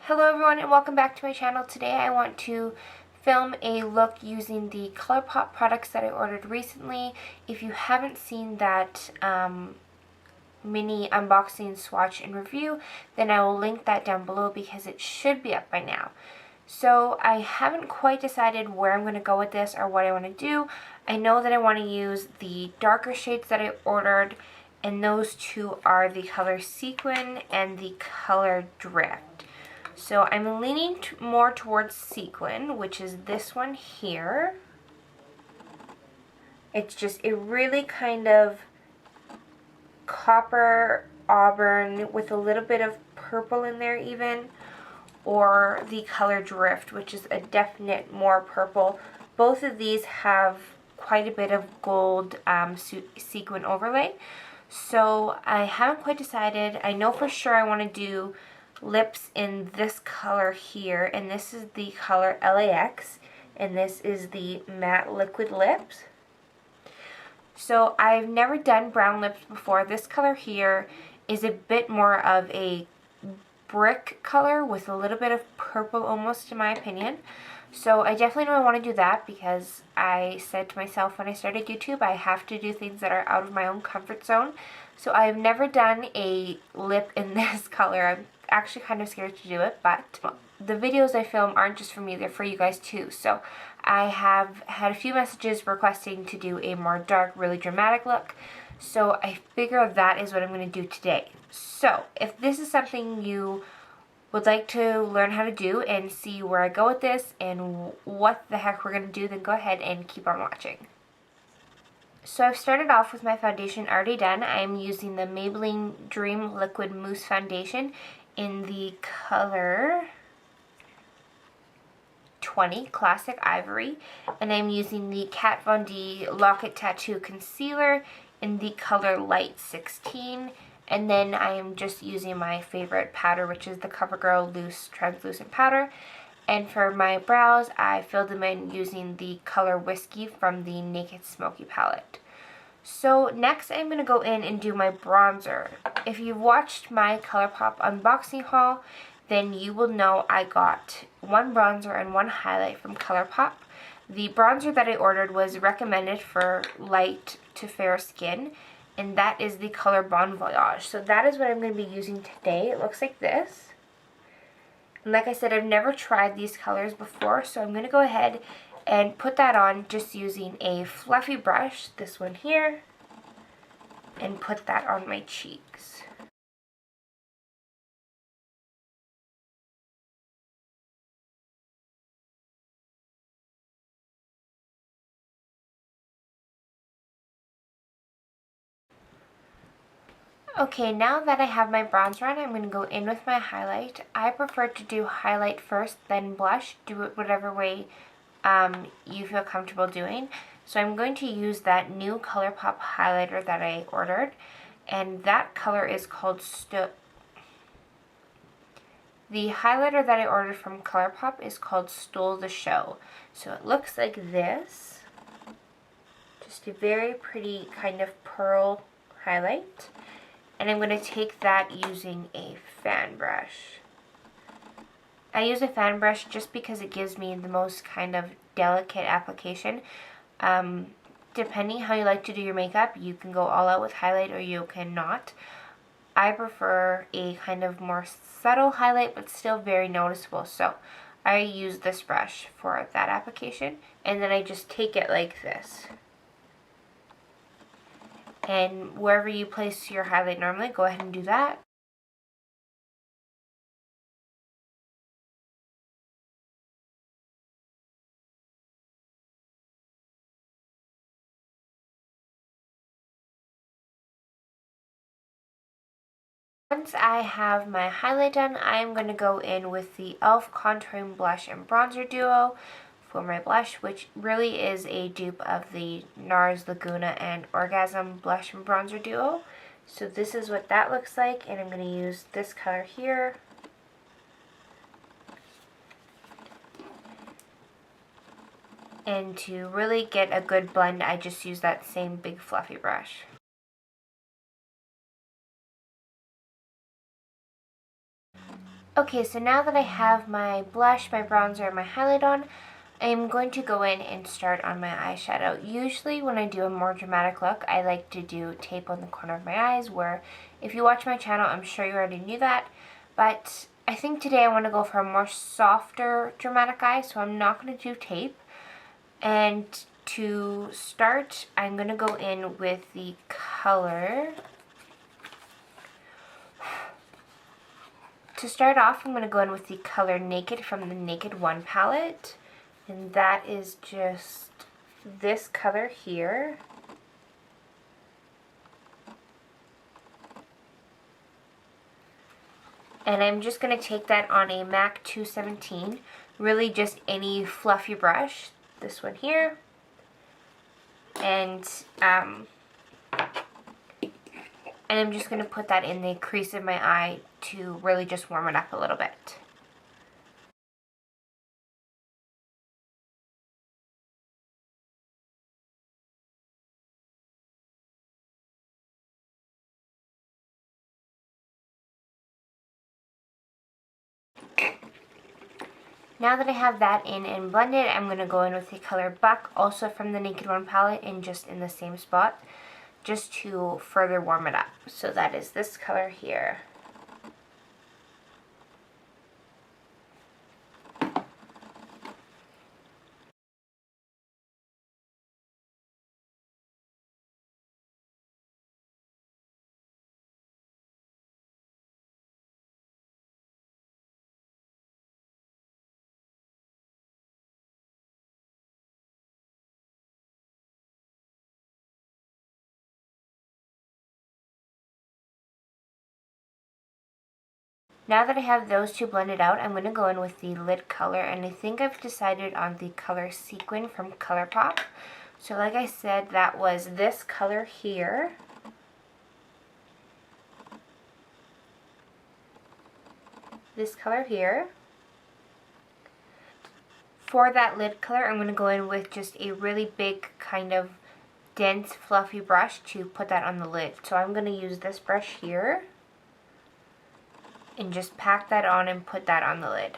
Hello everyone and welcome back to my channel. Today I want to film a look using the ColourPop products that I ordered recently. If you haven't seen that mini unboxing, swatch, and review, then I will link that down below because it should be up by now. So I haven't quite decided where I'm going to go with this or what I want to do. I know that I want to use the darker shades that I ordered, and those two are the color Sequin and the color Drift. So I'm leaning more towards Sequin, which is this one here. It's just a really kind of copper auburn with a little bit of purple in there even, or the color Drift, which is a definite more purple. Both of these have quite a bit of gold sequin overlay. So I haven't quite decided. I know for sure I want to do lips in this color here, and this is the color LAX, and this is the matte liquid lips. So I've never done brown lips before. This color here is a bit more of a brick color with a little bit of purple almost, in my opinion. So I definitely know I want to do that because I said to myself when I started YouTube, I have to do things that are out of my own comfort zone. So I've never done a lip in this color. I'm actually kind of scared to do it, but the videos I film aren't just for me, they're for you guys too. So I have had a few messages requesting to do a more dark, really dramatic look. So I figure that is what I'm going to do today. So if this is something you would like to learn how to do and see where I go with this and what the heck we're going to do, then go ahead and keep on watching. So I've started off with my foundation already done. I'm using the Maybelline Dream Liquid Mousse Foundation in the color 20 Classic Ivory, and I'm using the Kat Von D Lock-It Tattoo Concealer in the color Light 16, and then I am just using my favorite powder, which is the CoverGirl Loose Translucent Powder. And for my brows, I filled them in using the color Whiskey from the Naked Smokey palette. So next I'm going to go in and do my bronzer. If you've watched my ColourPop unboxing haul, then you will know I got one bronzer and one highlight from ColourPop. The bronzer that I ordered was recommended for light to fair skin, and that is the color Bon Voyage. So that is what I'm going to be using today. It looks like this. And like I said, I've never tried these colors before, so I'm going to go ahead and put that on just using a fluffy brush, this one here, and put that on my cheeks. Okay, now that I have my bronzer on, I'm going to go in with my highlight. I prefer to do highlight first, then blush. Do it whatever way you feel comfortable doing. So I'm going to use that new ColourPop highlighter that I ordered, and that color is called The highlighter that I ordered from ColourPop is called Stole the Show. So it looks like this. Just a very pretty kind of pearl highlight. And I'm going to take that using a fan brush. I use a fan brush just because it gives me the most kind of delicate application. Depending how you like to do your makeup, you can go all out with highlight or you cannot. I prefer a kind of more subtle highlight but still very noticeable. So I use this brush for that application, and then I just take it like this. And wherever you place your highlight normally, go ahead and do that. Once I have my highlight done, I'm going to go in with the e.l.f. Contouring Blush and Bronzer Duo for my blush, which really is a dupe of the NARS Laguna and Orgasm Blush and Bronzer Duo. So this is what that looks like, and I'm going to use this color here. And to really get a good blend, I just use that same big fluffy brush. Okay, so now that I have my blush, my bronzer, and my highlight on, I'm going to go in and start on my eyeshadow. Usually when I do a more dramatic look, I like to do tape on the corner of my eyes, where if you watch my channel, I'm sure you already knew that. But I think today I want to go for a more softer dramatic eye, so I'm not going to do tape. And to start, I'm going to go in with the color. To start off, I'm going to go in with the color Naked from the Naked One palette. And that is just this color here. And I'm just going to take that on a MAC 217, really just any fluffy brush, this one here. And I'm just going to put that in the crease of my eye to really just warm it up a little bit. Now that I have that in and blended, I'm going to go in with the color Buck, also from the Naked One palette, and just in the same spot, just to further warm it up. So that is this color here. Now that I have those two blended out, I'm going to go in with the lid color, and I think I've decided on the color Sequin from ColourPop. So like I said, that was this color here. This color here. For that lid color, I'm going to go in with just a really big kind of dense fluffy brush to put that on the lid. So I'm going to use this brush here and just pack that on and put that on the lid.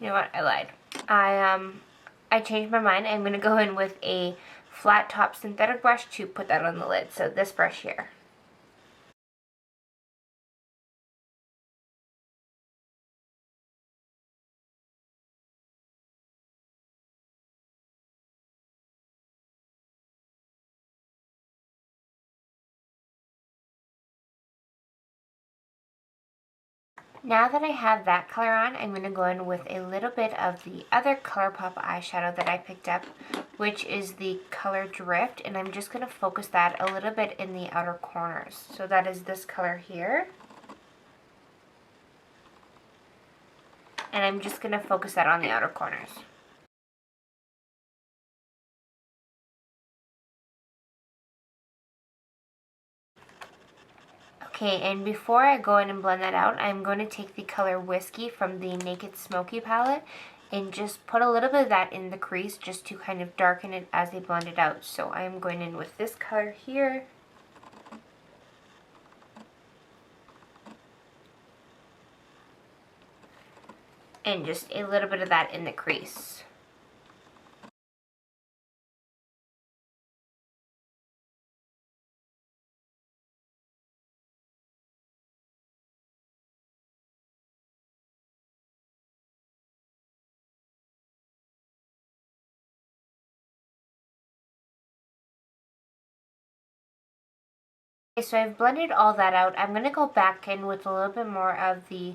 You know what? I lied. I changed my mind. I'm going to go in with a flat top synthetic brush to put that on the lid. So this brush here. Now that I have that color on, I'm going to go in with a little bit of the other ColourPop eyeshadow that I picked up, which is the color Drift, and I'm just going to focus that a little bit in the outer corners. So that is this color here. And I'm just going to focus that on the outer corners. Okay, and before I go in and blend that out, I'm going to take the color Whiskey from the Naked Smokey palette and just put a little bit of that in the crease just to kind of darken it as I blend it out. So I'm going in with this color here. And just a little bit of that in the crease. Okay, so I've blended all that out. I'm going to go back in with a little bit more of the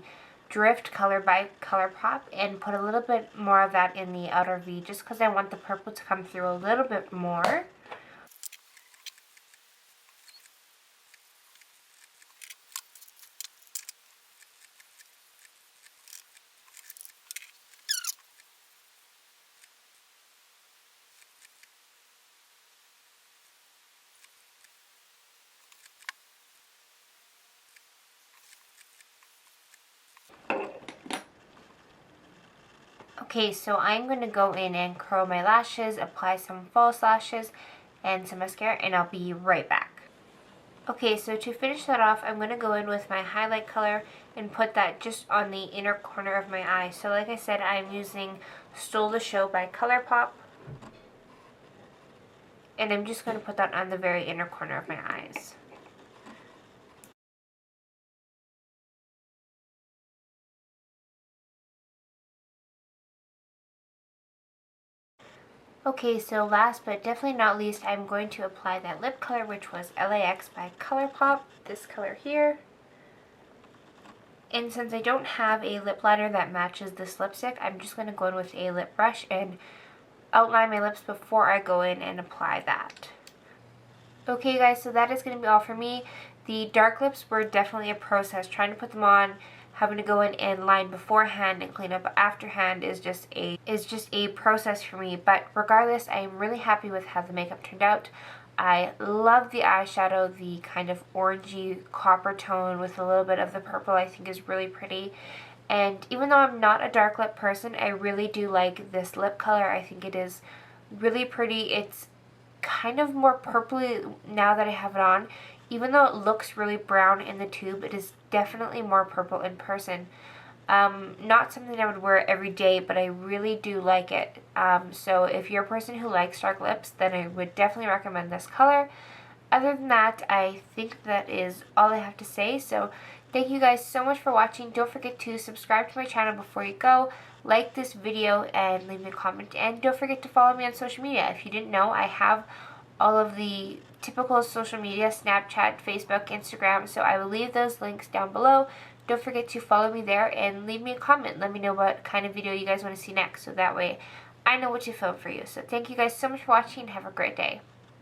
Drift color by ColourPop and put a little bit more of that in the outer V just because I want the purple to come through a little bit more. Okay, so I'm going to go in and curl my lashes, apply some false lashes, and some mascara, and I'll be right back. Okay, so to finish that off, I'm going to go in with my highlight color and put that just on the inner corner of my eye. So like I said, I'm using Stole the Show by ColourPop. And I'm just going to put that on the very inner corner of my eyes. Okay, so last but definitely not least, I'm going to apply that lip color, which was LAX by ColourPop, this color here. And since I don't have a lip liner that matches this lipstick, I'm just going to go in with a lip brush and outline my lips before I go in and apply that. Okay guys, so that is going to be all for me. The dark lips were definitely a process. Trying to put them on, having to go in and line beforehand and clean up afterhand is just a process for me. But regardless, I am really happy with how the makeup turned out. I love the eyeshadow, the kind of orangey copper tone with a little bit of the purple I think is really pretty. And even though I'm not a dark lip person, I really do like this lip color. I think it is really pretty. It's kind of more purpley now that I have it on. Even though it looks really brown in the tube, it is definitely more purple in person. Not something I would wear every day, but I really do like it. So if you're a person who likes dark lips, then I would definitely recommend this color. Other than that, I think that is all I have to say. So thank you guys so much for watching. Don't forget to subscribe to my channel before you go, like this video, and leave me a comment. And don't forget to follow me on social media. If you didn't know, I have all of the typical social media, Snapchat, Facebook, Instagram, so I will leave those links down below. Don't forget to follow me there and leave me a comment. Let me know what kind of video you guys want to see next, so that way I know what to film for you. So thank you guys so much for watching and have a great day.